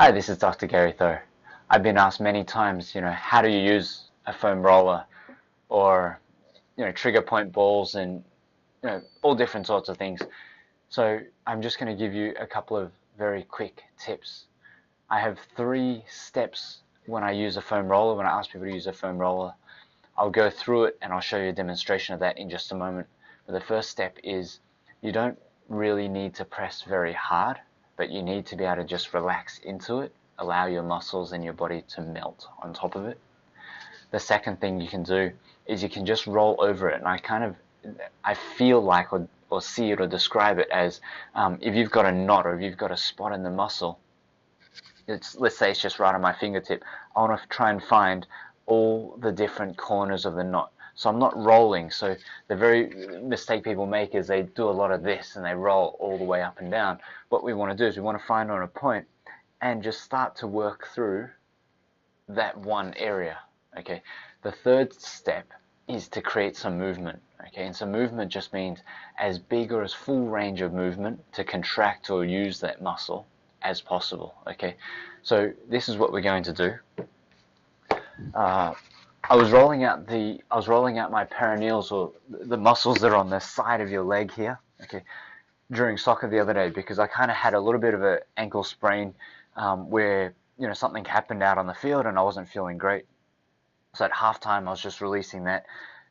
Hi, this is Dr. Gary Tho. I've been asked many times, how do you use a foam roller or, trigger point balls and, all different sorts of things. So I'm just going to give you a couple of very quick tips. I have 3 steps when I use a foam roller, when I ask people to use a foam roller. I'll go through it and I'll show you a demonstration of that in just a moment. But the first step is you don't really need to press very hard, but you need to be able to just relax into it, allow your muscles and your body to melt on top of it. The second thing you can do is you can just roll over it, and I feel like or see it or describe it as if you've got a knot or if you've got a spot in the muscle, let's say it's just right on my fingertip, I want to try and find all the different corners of the knot. So I'm not rolling. So the very mistake people make is they do a lot of this and they roll all the way up and down. What we want to do is we want to find on a point and just start to work through that one area. Okay. The third step is to create some movement. Okay, and some movement just means as big or as full range of movement to contract or use that muscle as possible. Okay, so this is what we're going to do. I was rolling out my peroneals, or the muscles that are on the side of your leg here. Okay, during soccer the other day, because I kind of had a little bit of an ankle sprain where something happened out on the field and I wasn't feeling great. So at halftime I was just releasing that.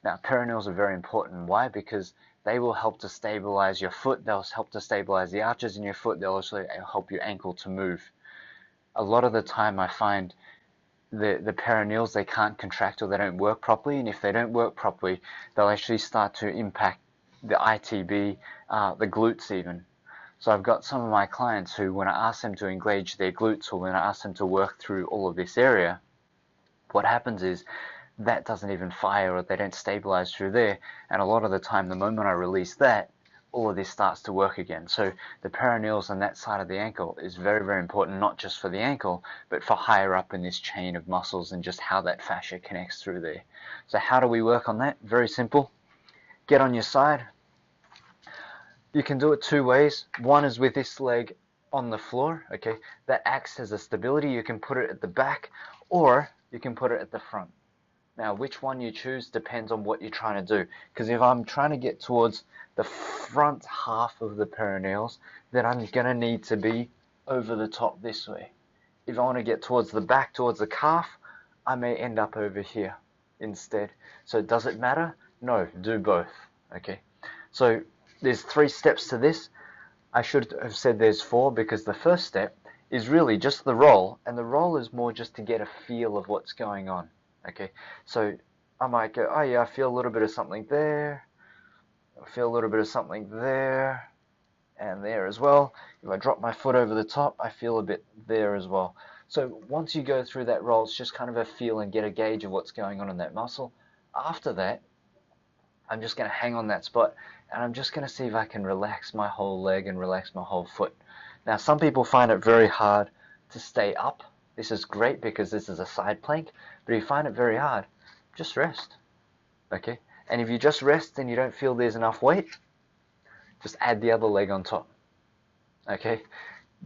Now peroneals are very important. Why? Because they will help to stabilize your foot. They'll help to stabilize the arches in your foot. They'll also help your ankle to move. A lot of the time I find the peroneals, they can't contract or they don't work properly, and if they don't work properly, they'll actually start to impact the ITB, the glutes even. So I've got some of my clients who, when I ask them to engage their glutes or when I ask them to work through all of this area, what happens is that doesn't even fire or they don't stabilize through there, and a lot of the time the moment I release that, all of this starts to work again. So the peroneals on that side of the ankle is very, very important, not just for the ankle, but for higher up in this chain of muscles and just how that fascia connects through there. So how do we work on that? Very simple. Get on your side. You can do it 2 ways. One is with this leg on the floor, okay? That acts as a stability. You can put it at the back or you can put it at the front. Now, which one you choose depends on what you're trying to do. Because if I'm trying to get towards the front half of the peroneals, then I'm going to need to be over the top this way. If I want to get towards the back, towards the calf, I may end up over here instead. So does it matter? No, do both. Okay. So there's 3 steps to this. I should have said there's 4 because the first step is really just the roll, and the roll is more just to get a feel of what's going on. Okay, so I might go, oh yeah, I feel a little bit of something there, I feel a little bit of something there, and there as well. If I drop my foot over the top, I feel a bit there as well. So once you go through that roll, it's just kind of a feel and get a gauge of what's going on in that muscle. After that, I'm just going to hang on that spot, and I'm just going to see if I can relax my whole leg and relax my whole foot. Now, some people find it very hard to stay up. This is great because this is a side plank, but if you find it very hard, just rest, okay? And if you just rest and you don't feel there's enough weight, just add the other leg on top, okay?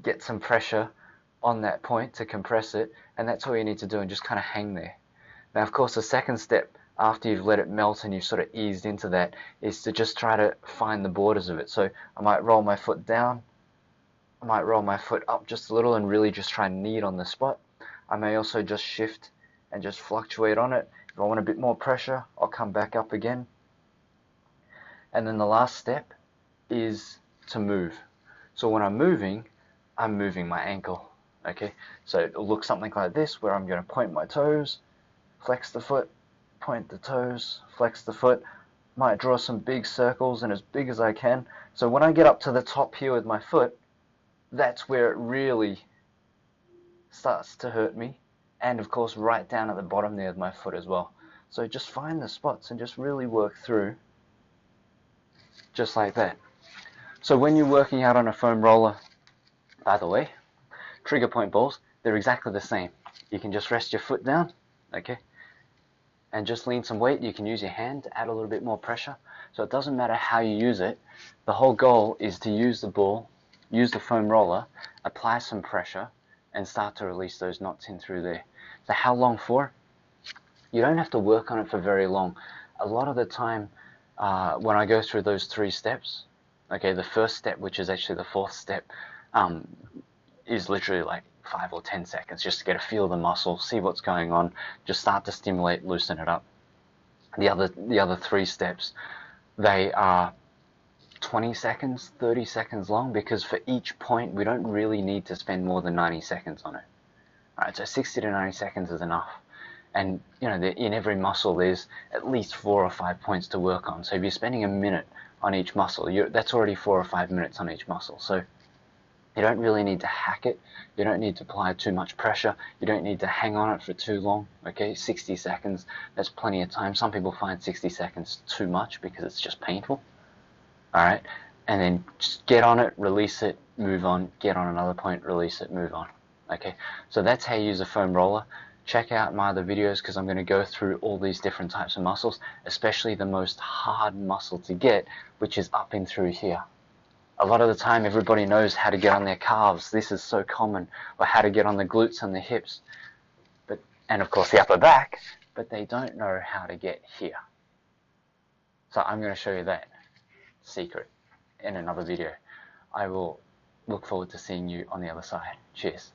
Get some pressure on that point to compress it, and that's all you need to do, and just kind of hang there. Now, of course, the second step, after you've let it melt and you've sort of eased into that, is to just try to find the borders of it. So I might roll my foot down, I might roll my foot up just a little and really just try and knead on the spot. I may also just shift and just fluctuate on it. If I want a bit more pressure, I'll come back up again. And then the last step is to move. So when I'm moving my ankle. Okay, so it'll look something like this, where I'm going to point my toes, flex the foot, point the toes, flex the foot. Might draw some big circles and as big as I can. So when I get up to the top here with my foot, that's where it really starts to hurt me, and of course right down at the bottom there with my foot as well. So just find the spots and just really work through just like that. So when you're working out on a foam roller, by the way, trigger point balls, they're exactly the same. You can just rest your foot down, okay, and just lean some weight. You can use your hand to add a little bit more pressure. So it doesn't matter how you use it. The whole goal is to use the ball, use the foam roller, apply some pressure, and start to release those knots in through there. So how long for? You don't have to work on it for very long. A lot of the time, when I go through those 3 steps, okay, the first step, which is actually the 4th step, is literally like 5 or 10 seconds just to get a feel of the muscle, see what's going on, just start to stimulate, loosen it up. The other 3 steps, they are 20 seconds, 30 seconds long, because for each point we don't really need to spend more than 90 seconds on it. Alright, so 60 to 90 seconds is enough. And you know, in every muscle there's at least 4 or 5 points to work on. So if you're spending a minute on each muscle, that's already 4 or 5 minutes on each muscle. So you don't really need to hack it. You don't need to apply too much pressure. You don't need to hang on it for too long. Okay, 60 seconds, that's plenty of time. Some people find 60 seconds too much because it's just painful. Alright, and then just get on it, release it, move on, get on another point, release it, move on. Okay, so that's how you use a foam roller. Check out my other videos because I'm going to go through all these different types of muscles, especially the most hard muscle to get, which is up in through here. A lot of the time everybody knows how to get on their calves. This is so common. Or how to get on the glutes and the hips. And of course the upper back, but they don't know how to get here. So I'm going to show you that secret in another video. I will look forward to seeing you on the other side. Cheers.